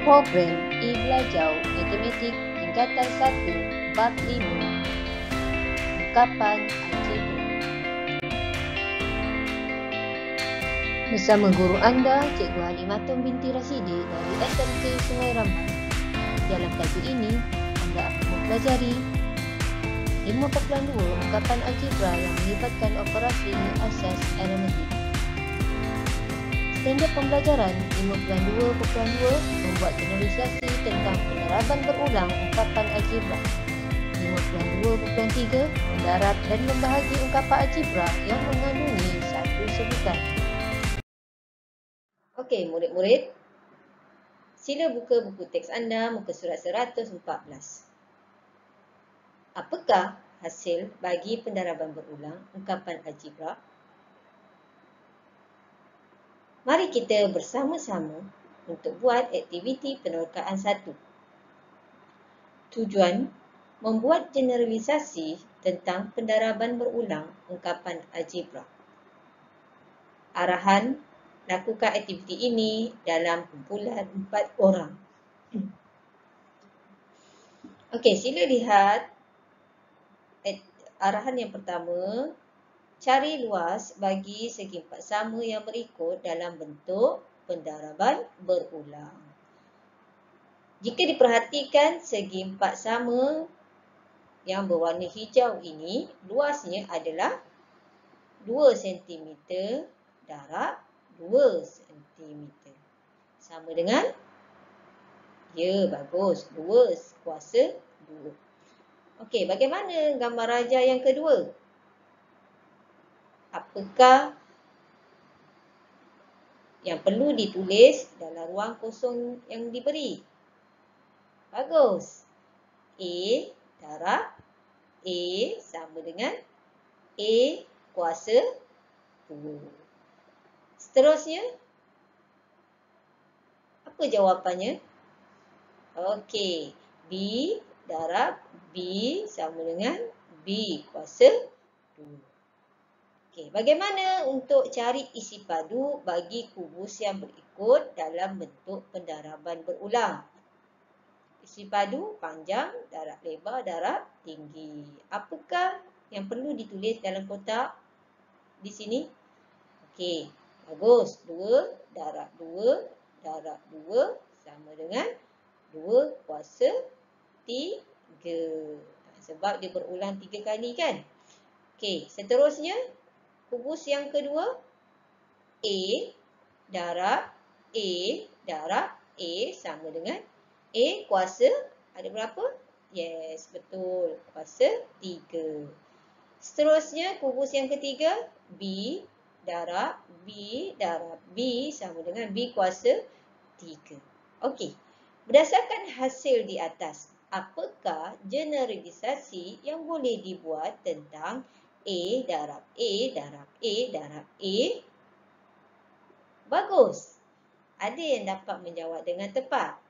Program E-Belajar Matematik Tingkatan 1 Bab 5 Ungkapan Algebra. Bersama guru anda, Cikgu Halimatum binti Rasidi dari SMK Sungai Ramban. Dalam tajuk ini, anda akan mempelajari 5.2 ungkapan algebra yang melibatkan operasi asas aritmetik. Standard pembelajaran 5.2.2 membuat generalisasi tentang peneraban berulang ungkapan algebra. 5.2.3 mendarat dan membahagi ungkapan algebra yang mengandungi satu sebutan. Okey, murid-murid, sila buka buku teks anda muka surat 114. Apakah hasil bagi pendaraban berulang ungkapan algebra? Mari kita bersama-sama untuk buat aktiviti penerkaan 1. Tujuan membuat generalisasi tentang pendaraban berulang ungkapan algebra. Arahan, lakukan aktiviti ini dalam kumpulan 4 orang. Okey, sila lihat arahan yang pertama. Cari luas bagi segi empat sama yang berikut dalam bentuk pendaraban berulang. Jika diperhatikan segi empat sama yang berwarna hijau ini, luasnya adalah 2 cm darab 2 cm. Sama dengan? Ya, bagus. 2 kuasa 2. Okey, bagaimana gambar raja yang kedua? Apakah yang perlu ditulis dalam ruang kosong yang diberi? Bagus. A darab A sama dengan A kuasa 2. Seterusnya, apa jawapannya? Okey, B darab B sama dengan B kuasa 2. Okey, bagaimana untuk cari isi padu bagi kubus yang berikut dalam bentuk pendaraban berulang? Isi padu panjang darab lebar darab tinggi. Apakah yang perlu ditulis dalam kotak di sini? Okey, bagus. 2 darab 2 darab 2 sama dengan 2 kuasa 3. Sebab dia berulang 3 kali kan? Okey, seterusnya. Kubus yang kedua, A darab A sama dengan A kuasa, ada berapa? Yes, betul. Kuasa 3. Seterusnya, kubus yang ketiga, B darab B sama dengan B kuasa 3. Okey, berdasarkan hasil di atas, apakah generalisasi yang boleh dibuat tentang A darab A darab A darab A? Bagus. Ada yang dapat menjawab dengan tepat.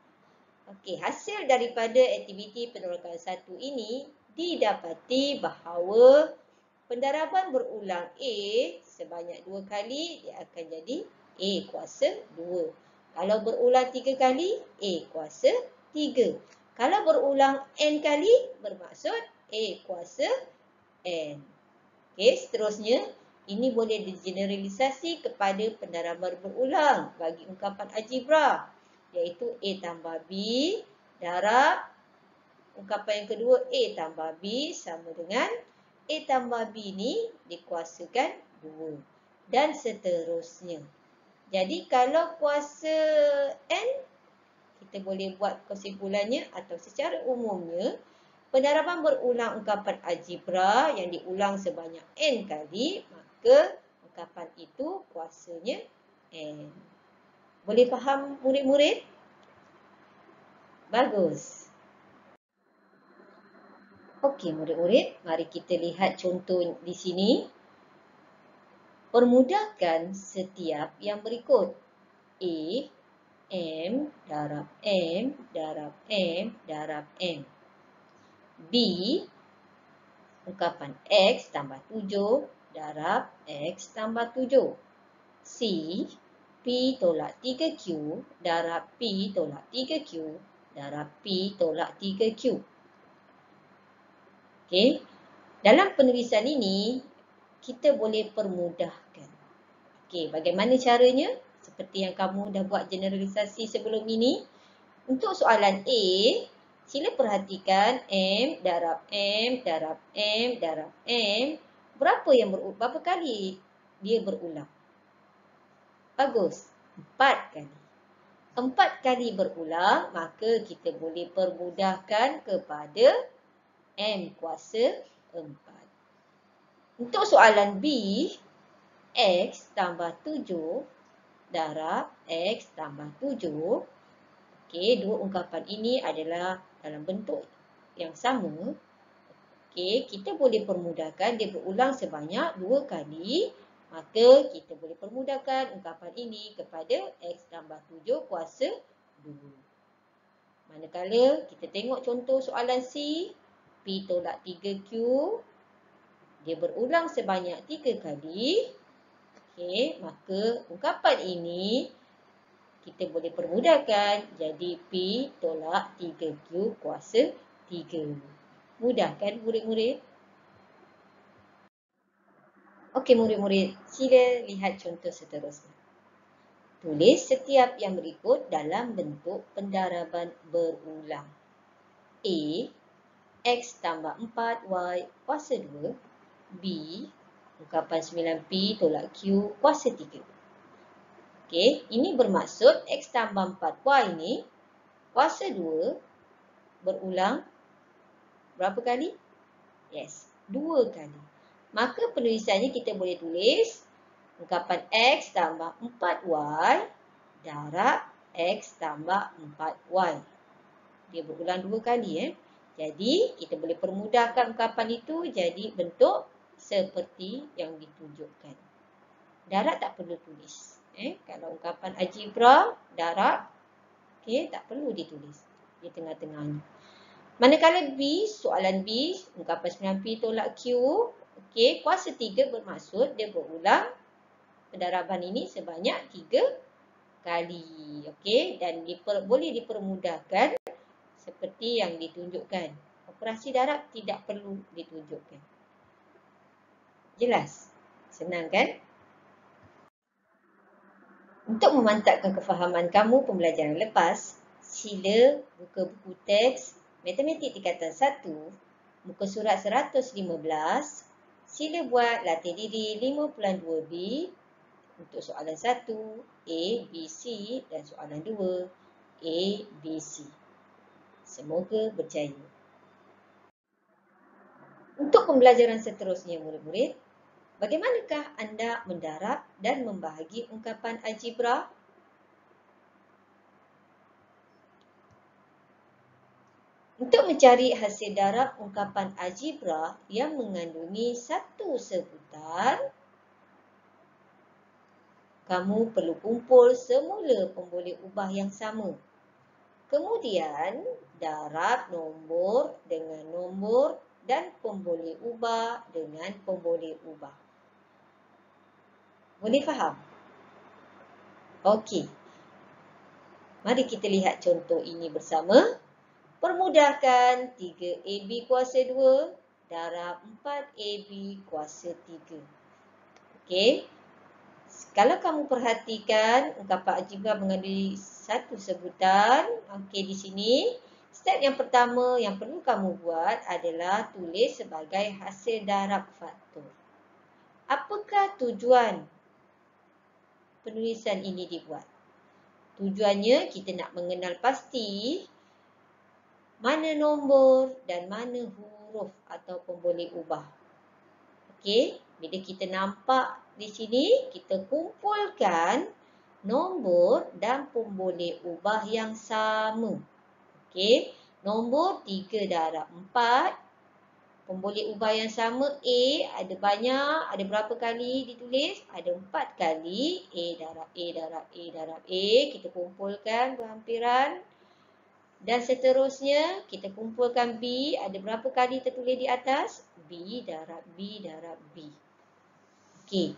Okey, hasil daripada aktiviti penerangkan 1 ini didapati bahawa pendaraban berulang A sebanyak 2 kali dia akan jadi A kuasa 2. Kalau berulang 3 kali, A kuasa 3. Kalau berulang N kali, bermaksud A kuasa N. Okey, seterusnya, ini boleh digeneralisasi kepada pendaraban berulang bagi ungkapan algebra, iaitu A tambah B darab ungkapan yang kedua A tambah B sama dengan A tambah B ni dikuasakan 2 dan seterusnya. Jadi kalau kuasa N, kita boleh buat kesimpulannya atau secara umumnya, pendaraban berulang ungkapan algebra yang diulang sebanyak N kali, maka ungkapan itu kuasanya N. Boleh faham murid-murid? Bagus. Okey murid-murid, mari kita lihat contoh di sini. Permudahkan setiap yang berikut. A, M darab M darab M darab M. B, ungkapan X tambah 7 darab X tambah 7. C, P tolak 3Q darab P tolak 3Q darab P tolak 3Q. Okey. Dalam penulisan ini, kita boleh permudahkan. Okey, bagaimana caranya? Seperti yang kamu dah buat generalisasi sebelum ini. Untuk soalan A, sila perhatikan M darab M darab M darab M. Berapa kali dia berulang? Bagus. 4 kali. 4 kali berulang, maka kita boleh permudahkan kepada M kuasa 4. Untuk soalan B, X tambah 7 darab X tambah 7. Okey, dua ungkapan ini adalah dalam bentuk yang sama. Okey, kita boleh permudahkan dia berulang sebanyak 2 kali. Maka kita boleh permudahkan ungkapan ini kepada X tambah 7 kuasa 2. Manakala kita tengok contoh soalan C, P tolak 3Q, dia berulang sebanyak 3 kali. Okey, maka ungkapan ini kita boleh permudahkan jadi P tolak 3Q kuasa 3. Mudah kan murid-murid? Okey murid-murid, sila lihat contoh seterusnya. Tulis setiap yang berikut dalam bentuk pendaraban berulang. A, X tambah 4Y kuasa 2. B, ungkapan 9P tolak Q kuasa 3. Okey, ini bermaksud X tambah 4Y ni kuasa 2 berulang berapa kali? Yes, 2 kali. Maka penulisannya kita boleh tulis ungkapan X tambah 4Y darab X tambah 4Y. Dia berulang 2 kali. Jadi, kita boleh permudahkan ungkapan itu jadi bentuk seperti yang ditunjukkan. Darab tak perlu tulis. Kalau ungkapan algebra, darab, tak perlu ditulis di tengah-tengahnya. Manakala B, soalan B, ungkapan 9P tolak Q, kuasa 3 bermaksud dia berulang pendaraban ini sebanyak 3 kali. Dan boleh dipermudahkan seperti yang ditunjukkan. Operasi darab tidak perlu ditunjukkan. Jelas? Senang kan? Untuk memantapkan kefahaman kamu pembelajaran lepas, sila buka buku teks Matematik Tingkatan 1, muka surat 115. Sila buat latih diri 5.2b untuk soalan 1, A, B, C dan soalan 2, A, B, C. Semoga berjaya. Untuk pembelajaran seterusnya murid-murid, bagaimanakah anda mendarab dan membahagi ungkapan algebra? Untuk mencari hasil darab ungkapan algebra yang mengandungi satu sebutan, kamu perlu kumpul semula pemboleh ubah yang sama. Kemudian, darab nombor dengan nombor dan pemboleh ubah dengan pemboleh ubah. Boleh faham? Okey. Mari kita lihat contoh ini bersama. Permudahkan 3AB kuasa 2 darab 4AB kuasa 3. Okey. Kalau kamu perhatikan ungkapan algebra mengandungi satu sebutan. Okey, di sini step yang pertama yang perlu kamu buat adalah tulis sebagai hasil darab faktor. Apakah tujuan penulisan ini dibuat? Tujuannya kita nak mengenal pasti mana nombor dan mana huruf atau pemboleh ubah. Okey, bila kita nampak di sini, kita kumpulkan nombor dan pemboleh ubah yang sama. Okey, nombor 3 darab 4, pemboleh ubah yang sama A ada banyak, ada berapa kali ditulis? Ada 4 kali A darab A darab A darab A. Kita kumpulkan berhampiran. Dan seterusnya, kita kumpulkan B. Ada berapa kali tertulis di atas? B darab B darab B. Okey.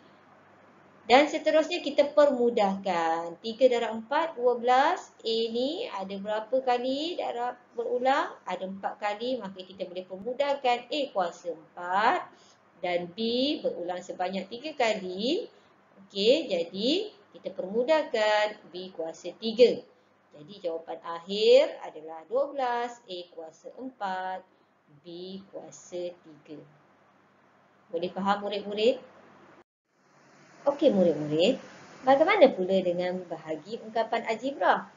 Dan seterusnya kita permudahkan. 3 darab 4, 12. A ni ada berapa kali darab berulang? Ada 4 kali. Maka kita boleh permudahkan A kuasa 4. Dan B berulang sebanyak 3 kali. Okey, jadi kita permudahkan B kuasa 3. Jadi jawapan akhir adalah 12. A kuasa 4. B kuasa 3. Boleh faham murid-murid? Okey murid-murid, bagaimana pula dengan bahagi ungkapan algebra?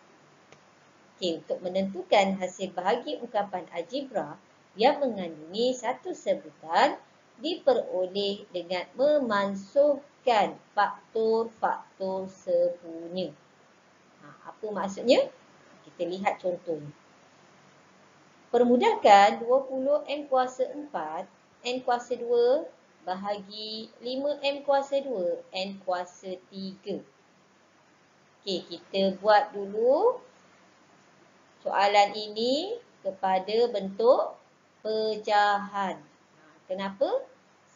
Okey, untuk menentukan hasil bahagi ungkapan algebra yang mengandungi satu sebutan diperoleh dengan memansuhkan faktor-faktor sepunya. Apa maksudnya? Kita lihat contohnya. Permudahkan 20 M kuasa 4, N kuasa 2 bahagi 5M kuasa 2, N kuasa 3. Okey, kita buat dulu soalan ini kepada bentuk pecahan. Kenapa?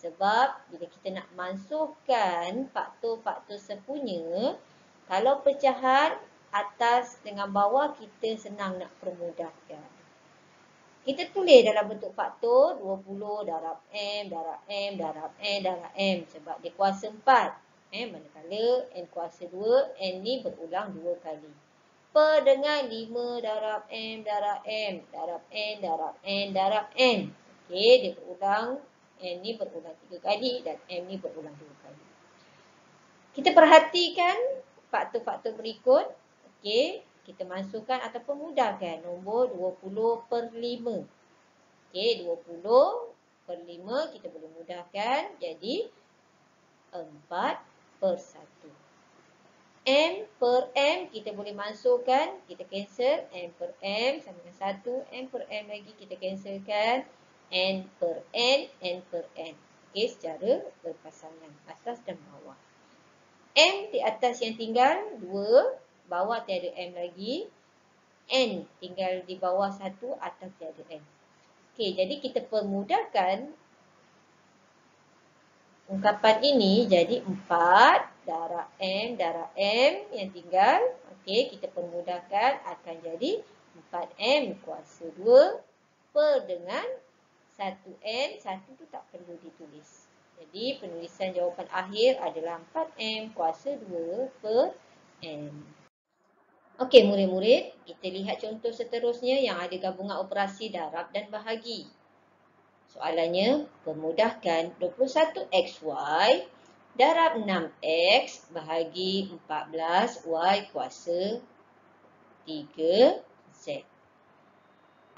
Sebab bila kita nak mansuhkan faktor-faktor sepunya, kalau pecahan atas dengan bawah kita senang nak permudahkan. Kita tulis dalam bentuk faktor 20 darab M, darab M, darab N, darab M. Sebab dia kuasa 4. Manakala N kuasa 2, N ni berulang 2 kali. Per dengan 5 darab M, darab M, darab N, darab N, darab N. Okey, dia berulang. N ni berulang 3 kali dan M ni berulang 2 kali. Kita perhatikan faktor-faktor berikut. Okey. Kita masukkan ataupun mudahkan nombor 20 per 5. Okey, 20 per 5 kita boleh mudahkan jadi 4 per 1. M per M kita boleh masukkan, kita cancel. M per M sama dengan 1. M per M lagi kita cancelkan. N per N, N per N. Okey, secara berpasangan atas dan bawah. M di atas yang tinggal 2. Bawah tiada M lagi. N tinggal di bawah 1, atas tiada N. Okey, jadi kita permudahkan ungkapan ini jadi 4 darab M yang tinggal. Okey, kita permudahkan akan jadi 4M kuasa 2 per dengan 1N. 1 tu tak perlu ditulis. Jadi penulisan jawapan akhir adalah 4M kuasa 2 per N. Okey murid-murid, kita lihat contoh seterusnya yang ada gabungan operasi darab dan bahagi. Soalannya, permudahkan 21XY darab 6X bahagi 14Y kuasa 3Z.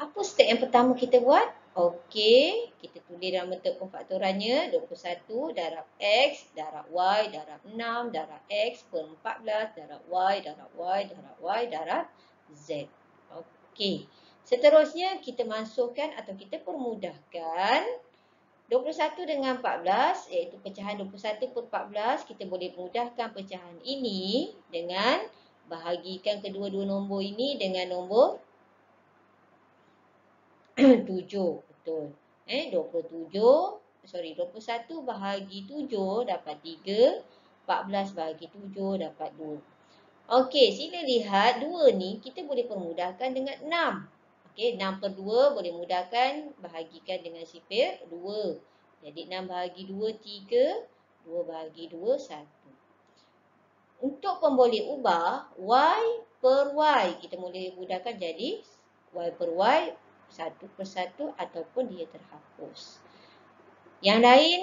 Apa step yang pertama kita buat? Okey, kita tulis dalam bentuk pemfaktorannya 21 darab X darab Y darab 6 darab X per 14 darab Y darab Y darab Y darab Z. Okey, seterusnya kita masukkan atau kita permudahkan 21 dengan 14 iaitu pecahan 21 per 14. Kita boleh mudahkan pecahan ini dengan bahagikan kedua-dua nombor ini dengan nombor 7, betul. 21 bahagi 7 dapat 3. 14 bahagi 7 dapat 2. Okey, sila lihat 2 ni kita boleh permudahkan dengan 6. Okey, 6 per 2 boleh mudahkan bahagikan dengan sifir 2. Jadi 6 bahagi 2, 3. 2 bahagi 2, 1. Untuk pemboleh ubah Y per Y, kita boleh mudahkan jadi Y per Y 1 per 1 ataupun dia terhapus. Yang lain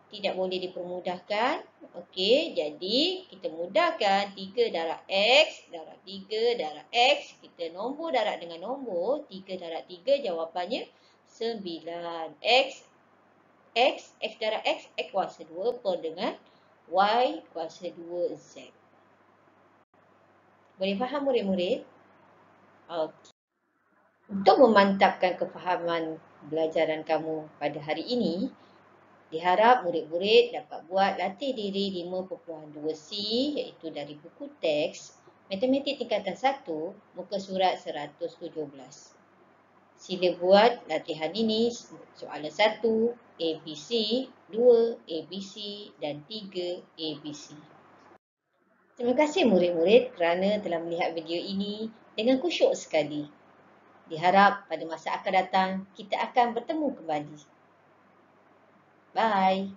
tidak boleh dipermudahkan. Okey, jadi kita mudahkan 3 darab X, darab 3 darab X. Kita nombor darab dengan nombor, 3 darab 3 jawapannya 9. X darab X kuasa 2 per dengan Y kuasa 2Z. Boleh faham murid-murid? Okey. Untuk memantapkan kefahaman belajaran kamu pada hari ini, diharap murid-murid dapat buat latih diri 5.2C iaitu dari buku teks Matematik Tingkatan 1, muka surat 117. Sila buat latihan ini, soalan 1, ABC, 2, ABC dan 3, ABC. Terima kasih murid-murid kerana telah melihat video ini dengan khusyuk sekali. Diharap pada masa akan datang kita akan bertemu kembali. Bye.